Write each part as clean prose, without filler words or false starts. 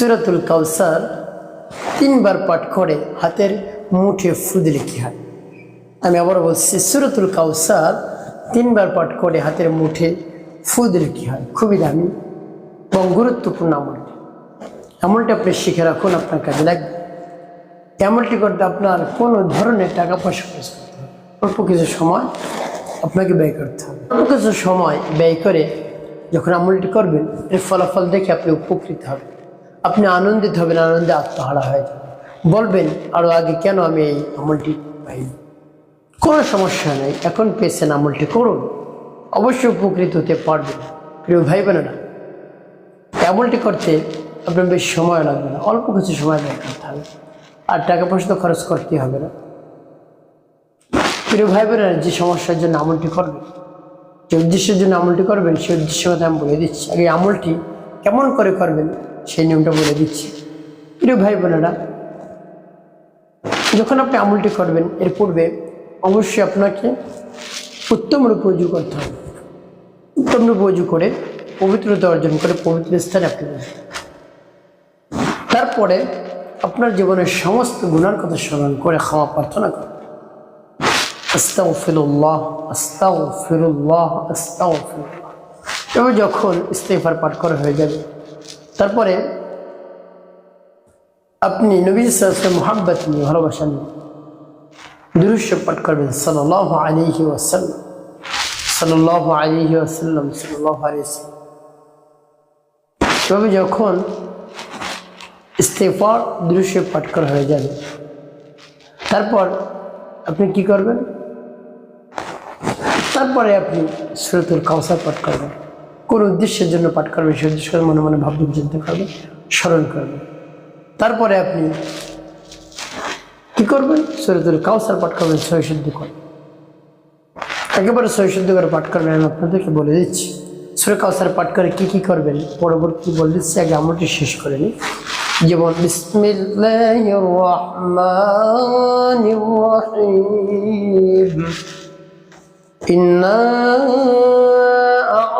সূরাতুল কাউসার তিনবার পাঠ করে হাতের মুঠে ফু দিলে কি হয়? আমি আবার বলছি, সূরাতুল কাউসার তিনবার পাঠ করে হাতের মুঠে ফু দিলে কি হয়? খুবই দামি এবং গুরুত্বপূর্ণ আমলটি। আমলটি আপনি শিখে রাখুন, আপনার কাজে লাগবে। আমলটি করতে আপনার কোনো ধরনের টাকা পয়সা খরচ করতে হবে, অল্প কিছু সময় আপনাকে ব্যয় করতে হবে। অল্প কিছু সময় ব্যয় করে যখন আমলটি করবেন, এর ফলাফল দেখে আপনি উপকৃত হবেন, আপনি আনন্দিত হবেন, আনন্দে আত্মহারা হয়ে যাবেন, বলবেন আরও আগে কেন আমি এই আমলটি পাইনি। কোনো সমস্যা নেই, এখন পেয়েছেন, আমলটি করুন, অবশ্যই উপকৃত হতে পারবেন। প্রিয় ভাই বোনেরা, আমলটি করতে আপনার বেশি সময় লাগবে না, অল্প কিছু সময় ব্যয় করতে হবে, আর টাকা পয়সা তো খরচ করতেই হবে না। প্রিয় ভাই বোনেরা, যে সমস্যার জন্য আমলটি করবেন, যে উদ্দেশ্যের জন্য আমলটি করবেন, সেই উদ্দেশ্যের কথা আমি বলে দিচ্ছি। আগে আমলটি কেমন করে করবেন সেই নিয়মটা বলে দিচ্ছি। প্রিয় ভাই বোনেরা, যখন আপনি আমলটি করবেন, এর পূর্বে অবশ্যই আপনাকে উত্তম রূপে ওযু করতে হবে। উত্তম রূপে ওযু করে পবিত্রতা অর্জন করে পবিত্র স্থানে আপনি বসবেন। তারপরে আপনার জীবনের সমস্ত গুনার কথা স্মরণ করে ক্ষমা প্রার্থনা করবেন। আস্তাগফিরুল্লাহ, আস্তাগফিরুল্লাহ, আস্তাগফিরুল্লাহ। এবার যখন ইস্তিগফার পাঠ করা হয়ে যাবে, তারপরে আপনি নবী সাল্লাল্লাহু আলাইহি ওয়াসাল্লাম মুহাব্বত নিয়ে, ভালোবাসা নিয়ে দুরূদ শরীফ পাঠ করবেন, সাল্লাল্লাহু আলাইহি ওয়াসাল্লাম, সাল্লাল্লাহু আলাইহি ওয়াসাল্লাম, সাল্লাল্লাহু আলাইহি ওয়াসাল্লাম। তবে যখন ইস্তিগফার দুরূদ শরীফ পাঠ করা হয়ে যাবে, তারপর আপনি কি করবেন? তারপরে আপনি সূরাতুল কাউসার পাঠ করবেন। কোন উদ্দেশ্যের জন্য পাঠ করবেন সেই উদ্দেশ্য মনে মনে ভাববেন, চিন্তা করবেন, স্মরণ করবেন। তারপরে আপনি কি করবেন? সূরাতুল কাউসার পাঠ করবেন, সহিশুদ্ধ করে, একেবারে সহিশুদ্ধ করে পাঠ করবেন। আমি আপনাদেরকে বলে দিচ্ছি সূরা কাউসার পাঠ করে কি কি করবেন, পরবর্তী বলে দিচ্ছি। আগে আমলটি শেষ করে নিই। যেমন বিসমিল্লাহির রহমানির রহিম, ইন্না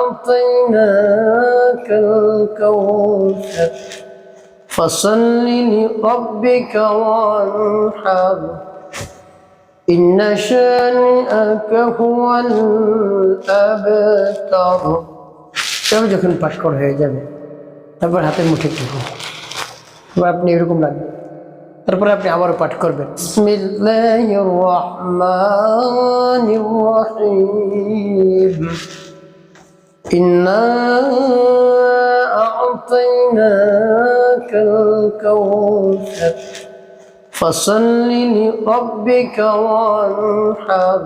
আ'তাইনাকাল কাউসার ফাসাল্লি লিরাব্বিকা ওয়ানহার ইন্না শানিআকা হুয়াল আবতার। তবে যখন পাঠ করা হয়ে যাবে, তারপর হাতের মুঠে টিপুন, এবার আপনি এরকম লাগবে। তারপরে আপনি আবারও পাঠ করবেন, বিসমিল্লাহির রহমানির রহিম, ইন্না আ'তাইনাকাল কাউসার ফাসাল্লি লিরাব্বিকা ওয়ানহার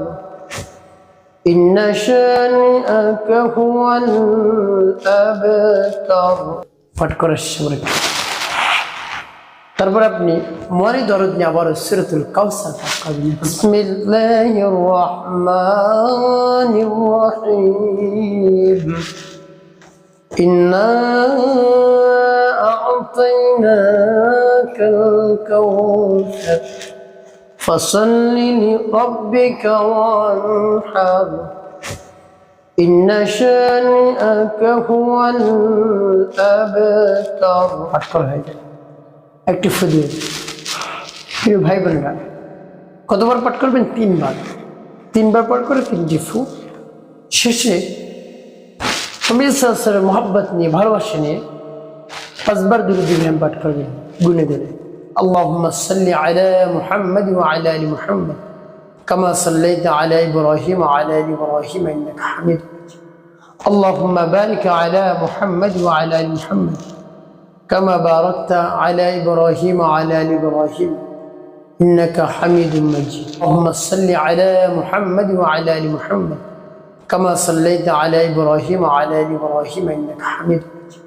ইন্না শানিআকা হুয়াল আবতার। পাঠ করার সময় তারপর আপনি মরি দরদ নিয়ে আবার সূরাতুল কাউসার পাঠ করবেন। বিসমিল্লাহির রহমানির রহিম, ইন্না আ'তাইনাকাল কাউসার ফাসাল্লি লিরাব্বিকা ওয়ানহার ইন্না শানিআকা হুয়াল আবতার। পাঠ করা হয়ে যায়। একটি ফু দিয়ে, প্রিয় ভাই বোনেরা, কতবার পাঠ করবেন? তিনবার। তিনবার পাঠ করে তিনটি ফু। শেষে নবী সাল্লাল্লাহু আলাইহি ওয়াসাল্লাম মুহাব্বত নিয়ে, ভালোবাসা নিয়ে 5 বার দুরূদ ইব্রাহিম পাঠ করবেন, গুনে দেবে। আল্লাহুম্মা সাল্লি আলা মুহাম্মাদ ওয়া আলা আলি মুহাম্মাদ কামা সাল্লাইতা আলা ইব্রাহিম ওয়া আলা আলি ইব্রাহিম ইন্নাকা হামিদুম মাজিদ। আল্লাহুম্মা বারিক আলা মুহাম্মাদ ওয়া আলা আলি মুহাম্মাদ كما باركت على إبراهيم وعلى آل إبراهيم إنك حميد مجيد. اللهم صل على محمد وعلى آل محمد كما صليت على إبراهيم وعلى آل إبراهيم إنك حميد مجيد.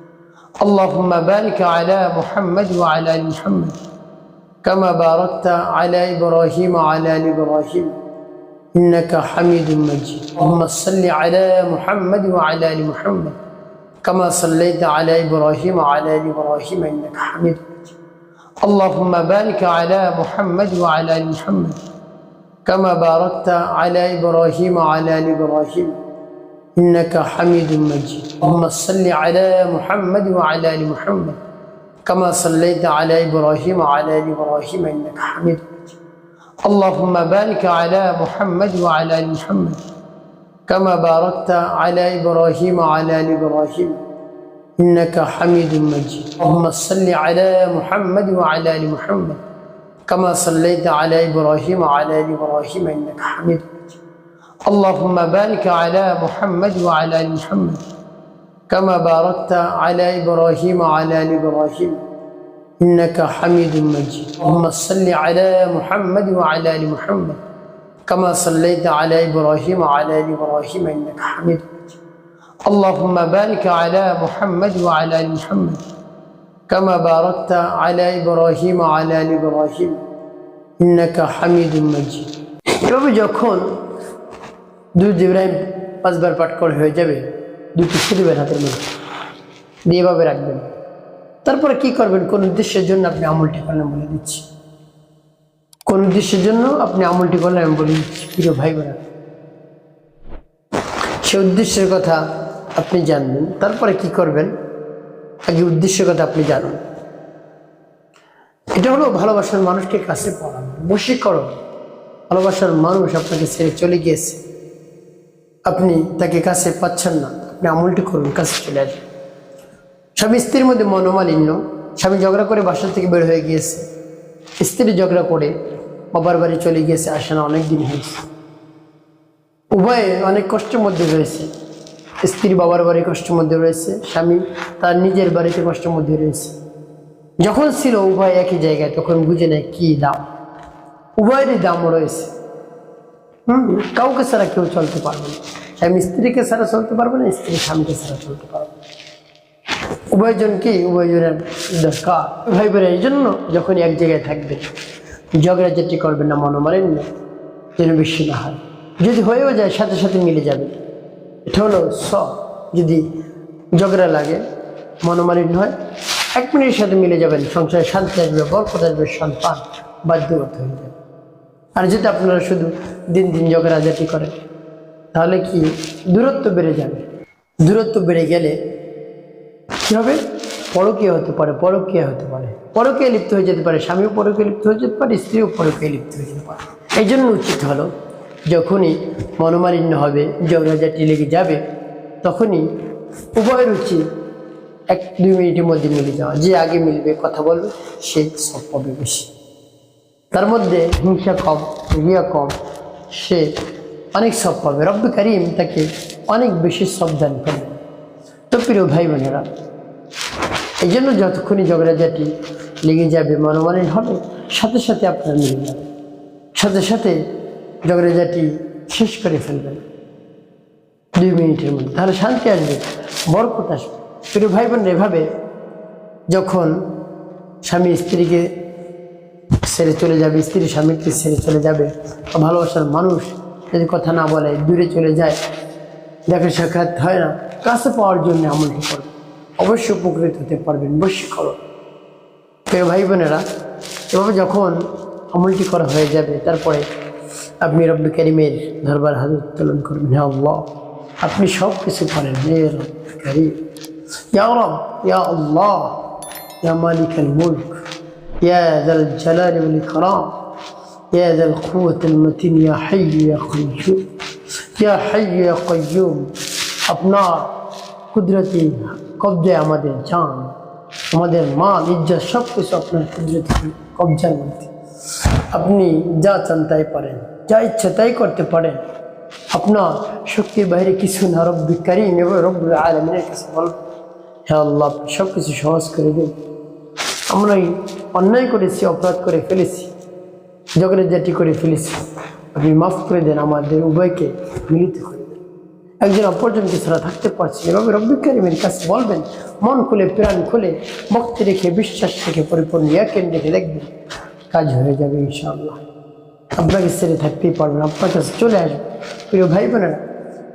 اللهم بارك على محمد وعلى آل محمد كما باركت على إبراهيم وعلى آل إبراهيم إنك حميد مجيد. اللهم صل على محمد وعلى آل محمد كما صليت على إبراهيم وعلى آل إبراهيم إنك حميد مجيد. اللهم بارك على محمد وعلى آل محمد كما باركت على إبراهيم وعلى آل إبراهيم إنك حميد مجيد. اللهم صل على محمد وعلى آل محمد كما صليت على إبراهيم وعلى آل إبراهيم إنك حميد مجيد اللهم بارك على محمد وعلى آل محمد كما باركت على إبراهيم وعلى آل إبراهيم إنك حميد مجيد اللهم صل على محمد وعلى آل محمد كما صليت على إبراهيم وعلى آل إبراهيم إنك حميد مجيد اللهم بارك على محمد وعلى آل محمد كما باركت على إبراهيم وعلى آل إبراهيم إنك حميد مجيد اللهم صل على محمد وعلى آل محمد كما صليت على إبراهيم وعلى آل إبراهيم إنك حميد مجيد اللهم بارك على محمد وعلى آل محمد كما باركت على إبراهيم وعلى آل إبراهيم إنك حميد مجيد এভাবে যখন দুরূদ ইব্রাহিম 5 বার পাঠ করে হয়ে যাবে দুটি দিবেন হাতের মধ্যে দিয়ে এভাবে রাখবেন তারপরে কি করবেন কোন উদ্দেশ্যের জন্য আপনি আমলটি করলেন বলে দিচ্ছি কোন উদ্দেশ্যের জন্য আপনি আমলটি করলেন আমি বলে দিচ্ছি প্রিয় ভাই বোনেরা সেই উদ্দেশ্যের কথা আপনি জানবেন তারপরে কি করবেন আগে উদ্দেশ্যের কথা আপনি জানুন এটা হলো ভালোবাসার মানুষকে কাছে পড়ানো বশীকরণ ভালোবাসার মানুষ আপনাকে ছেড়ে চলে গিয়েছে আপনি তাকে কাছে পাচ্ছেন না আপনি আমলটি করুন কাছে চলে আসবেন স্বামী স্ত্রীর মধ্যে মনোমালিন্য স্বামী ঝগড়া করে বাসা থেকে বের হয়ে গিয়েছে স্ত্রী ঝগড়া করে বাবার বাড়ি চলে গিয়েছে আসে না অনেক দিন হয়েছে উভয়ে অনেক কষ্টের মধ্যে রয়েছে স্ত্রী বাবার বাড়ি কষ্টের মধ্যে রয়েছে স্বামী তার নিজের বাড়িতে কষ্টের মধ্যে রয়েছে যখন ছিল উভয় একই জায়গায় তখন বুঝে নেয় কি দাম উভয়েরই দামও রয়েছে কাউকে ছাড়া কেউ চলতে পারবে না স্বামী স্ত্রীকে ছাড়া চলতে পারবে না স্ত্রী স্বামীকে ছাড়া চলতে পারবে না উভয়জনকে উভয়জনের দরকার ভাই বোন এই জন্য যখন এক জায়গায় থাকবে ঝগড়াঝাটি করবেন না মনোমালিন্য যেন বেশি না হয় যদি হয়েও যায় সাথে সাথে মিলে যাবে এটা হলো যদি ঝগড়া লাগে মনোমালিন্য হয় 1 মিনিটের সাথে মিলে যাবেন সংসারে শান্তি আসবে বরকত আসবে সন্তান বাধ্যগত হয়ে যাবে আর যদি আপনারা শুধু দিন দিন ঝগড়াঝাটি করেন তাহলে কি দূরত্ব বেড়ে যাবে দূরত্ব বেড়ে গেলে কী হবে পরকীয়া হতে পারে পরকীয়া লিপ্ত হয়ে যেতে পারে স্বামীও পরকীয়া লিপ্ত হয়ে যেতে পারে স্ত্রীও পরকীয়া লিপ্ত হয়ে যেতে পারে এই জন্য উচিত হলো যখনই মনোমালিন্য হবে ঝগড়াঝাটি লেগে যাবে তখনই উভয়ের উচিত 1-2 মিনিটের মধ্যে মিলে যাওয়া যে আগে মিলবে কথা বলবে সে সব পাবে বেশি তার মধ্যে হিংসা কম রিয়া কম সে অনেক সব পাবে রব্বি কারিম তাকে অনেক বেশি সব দান করবে তো প্রিয় ভাই বোনেরা এই জন্য যতক্ষণই ঝগড়াঝাটি লেগে যাবে মনোমালিন্য হবে সাথে সাথে আপনার মিলে যাবে সাথে সাথে ঝগড়াঝাটি শেষ করে ফেলবেন 2 মিনিটের মধ্যে তাহলে শান্তি আসবে বরকত আসবে প্রিয় ভাই বোনেরা এভাবে যখন স্বামী স্ত্রীকে ছেড়ে চলে যাবে স্ত্রী স্বামীকে ছেড়ে চলে যাবে ভালোবাসার মানুষ যদি কথা না বলে দূরে চলে যায় দেখা সাক্ষাৎ হয় না কাছে পাওয়ার জন্য আমলটি করবে অবশ্যই উপকৃত হতে পারবেন বশী করো প্রিয় ভাই বোনেরা এভাবে যখন আমলটি করা হয়ে যাবে তারপরে আপনি রব্বি কারিমের দরবার হাত উত্তোলন করবেন হে আল্লাহ আপনি সব কিছু পারেন হে রব্বি কারিম ইয়া রব ইয়া আল্লাহ ইয়া মালিকাল মুলক ইয়া যাল জালালি ওয়াল ইকরাম ইয়া যাল কুওয়াতিল মাতিন ইয়া হাইয়্যু ইয়া কাইয়্যুম ইয়া হাইয়্যু ইয়া কাইয়্যুম আপনার কুদরতি কবজায় আমাদের জান আমাদের মাল ইজ্জত সব কিছু আপনার কুদরতি কবজার মধ্যে আপনি যা চান তাই পারেন যা ইচ্ছা তাই করতে পারেন আপনার শক্তির বাইরে কিছু না রব্বি কারিম এবং রব্বুল আলামিনের কাছে বলবেন হে আল্লাহ সব কিছু সহজ করে দিন আমরা অন্যায় করেছি অপরাধ করে ফেলেছি ঝগড়াঝাটি করে ফেলেছি আপনি মাফ করে দেন আমাদের উভয়কে মিলিত করে দেন একজন অপরজনকে ছাড়া থাকতে পারছি এভাবে রব্বি কারিমের কাছে বলবেন মন খুলে প্রাণ খুলে ভক্তি রেখে বিশ্বাস রেখে পরিপূর্ণ ইয়াকিন রেখে দেখবেন কাজ হয়ে যাবে ইনশাআল্লাহ আপনাকে ছেড়ে থাকতেই পারবেন আপনার কাছে চলে আসবে প্রিয় ভাই বোনেরা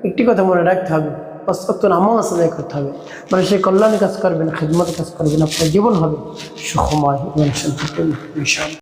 একটি কথা মনে রাখতে হবে 5 ওয়াক্ত নামাজ আদায় করতে হবে মানুষের কল্যাণ কাজ করবেন খিদমত কাজ করবেন আপনার জীবন হবে সুখময় এবং শান্তিপূর্ণ ইনশাআল্লাহ।